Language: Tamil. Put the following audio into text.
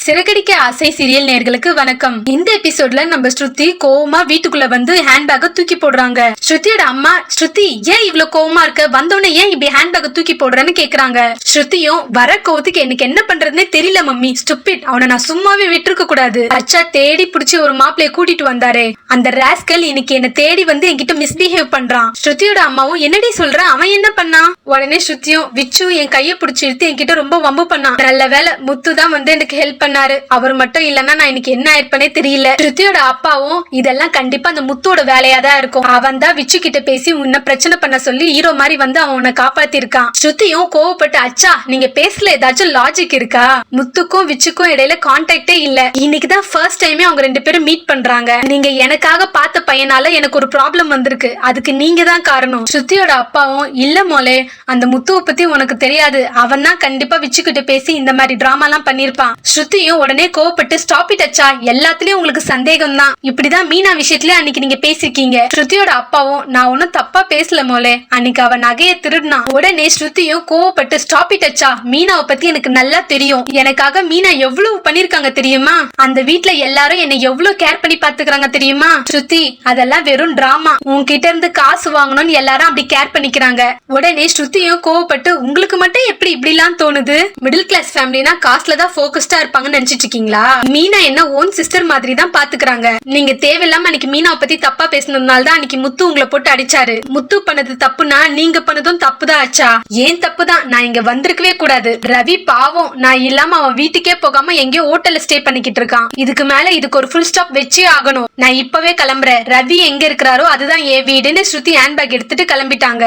சிறகடிக்க ஆசை சீரியல் நேர்களுக்கு வணக்கம். இந்த எபிசோட்ல நம்ம ஸ்ருதி கோவமா வீட்டுக்குள்ள வந்து ஹேண்ட்பேக்க தூக்கி போடுறாங்க. ஸ்ருதியோட அம்மா, ஸ்ருதி ஏன் இவ்வளவு கோவமா இருக்க, வந்தோடனே ஏன் இப்படி ஹேண்ட்பேக்க தூக்கி போடுறன்னு கேக்குறாங்க. ஸ்ருதியும் வர கோவத்துக்கு எனக்கு என்ன பண்றதுன்னே தெரியல மம்மி, ஸ்டூபிட், அவனை நான் சும்மாவே விட்டுருக்க கூடாது. அச்சா தேடி பிடிச்சி ஒரு மாப்பிளைய கூட்டிட்டு வந்தாரே, அந்த ராஸ்கல் இன்னைக்கு என்ன தேடி வந்து என்கிட்ட மிஸ்பிஹேவ் பண்றான். ஸ்ருதியோட அம்மாவும் என்னடி சொல்ற, அவன் என்ன பண்ணா? உடனே ஸ்ருதியும் விச்சு என் கைய பிடிச்சி எடுத்து என்கிட்ட ரொம்ப வம்பு பண்ணான். நல்ல வேலை முத்து தான் வந்து எனக்கு ஹெல்ப் பண்ணாரு. அவர் மட்டும் இல்லன்னா நான் இன்னைக்கு என்ன ஆயிருப்பனே தெரியல. ஸ்ருதியோட அப்பாவும் இதெல்லாம் கண்டிப்பா அந்த முத்தோட வேலையா தான் இருக்கும், அவன் தான் விச்சு கிட்ட பேசி உன்ன பிரச்சனை பண்ண சொல்லி ஹீரோ மாதிரி வந்து அவன் உன்னை காப்பாத்தி இருக்கான். ஸ்ருதியும் கோவப்பட்டு, அச்சா நீங்க பேசல ஏதாச்சும் லாஜிக் இருக்கா? முத்துக்கும் விச்சுக்கும் இடையில கான்டாக்டே இல்ல, இன்னைக்குதான் ஃபர்ஸ்ட் டைமே அவங்க ரெண்டு பேரும் மீட் பண்றாங்க. நீங்க எனக்காக பார்த்த பையனால எனக்கு ஒரு ப்ராப்ளம் வந்திருக்கு, அதுக்கு நீங்க தான் காரணம். ஸ்ருதியோட அப்பாவும் இல்ல மோலே, அந்த முத்துவை பத்தி உனக்கு தெரியாது, அவன் தான் கண்டிப்பா விச்சு கிட்ட பேசி இந்த மாதிரி டிராமா எல்லாம் பண்ணிருப்பான். ஸ்ருதியும் உடனே கோவப்பட்டு, ஸ்டாப் இட் அச்சா, எல்லாத்துலயும் உங்களுக்கு சந்தேகம் தான், இப்படிதான் மீனா விஷயத்துல அன்னைக்கு நீங்க பேசிருக்கீங்க. ஸ்ருதியோட அப்பாவும் நான் ஒன்னும் தப்பா பேசல மோலே, அன்னைக்கு அவன் நகைய திருடுனா. உடனே ஸ்ருதியும் கோவப்பட்டு, ஸ்டாப் இட் அச்சா, மீனாவை பத்தி எனக்கு நல்லா தெரியும், எனக்காக மீனா எவ்வளவு பண்ணிருக்காங்க தெரியுமா, அந்த வீட்டுல எல்லாரும் என்ன எவ்வளவு கேர் பண்ணி பாத்துக்கிறாங்க தெரியுமா. ஸ்ருதி அதெல்லாம் வெறும் டிராமா, உன்கிட்ட இருந்து காசு வாங்கணும்னு எல்லாரும் அப்படி கேர் பண்ணிக்கிறாங்க. உடனே ஸ்ருதியும் கோவப்பட்டு, உங்களுக்கு மட்டும் எப்படி இப்படி எல்லாம் தோணுது, மிடில் கிளாஸ் ஃபேமிலினா காசுல தான் போக்கஸ்டா இருப்பாங்கன்னு நினைச்சிட்டு இருக்கீங்களா? மீனா என்ன ஓன் சிஸ்டர் மாதிரி தான் பாத்துக்கிறாங்க. நீங்க தேவையில்லாம அன்னைக்கு மீனாவை பத்தி தப்பா பேசினதுனால தான் அன்னைக்கு முத்து உங்களை போட்டு அடிச்சாரு. முத்து பண்ணது தப்புனா நீங்க பண்ணதும் தப்புதான் ஆச்சா. ஏன் தப்புதான், நான் இங்க வந்திருக்கவே கூடாது. ரவி பாவம், நான் இல்லாம அவன் வீட்டுக்கே போகாம எங்கேயோ ஹோட்டல்ல ஸ்டே பண்ணிக்கிட்டு இருக்கான். இதுக்கு மேல இதுக்கு ஒரு ஃபுல் ஸ்டாப் வச்சே ஆகணும். நான் இப்பவே கிளம்புறேன், ரவி எங்க இருக்கிறாரோ அதுதான் என் வீடுன்னு ஸ்ருதி ஹேண்ட்பேக் எடுத்துட்டு கிளம்பிட்டாங்க.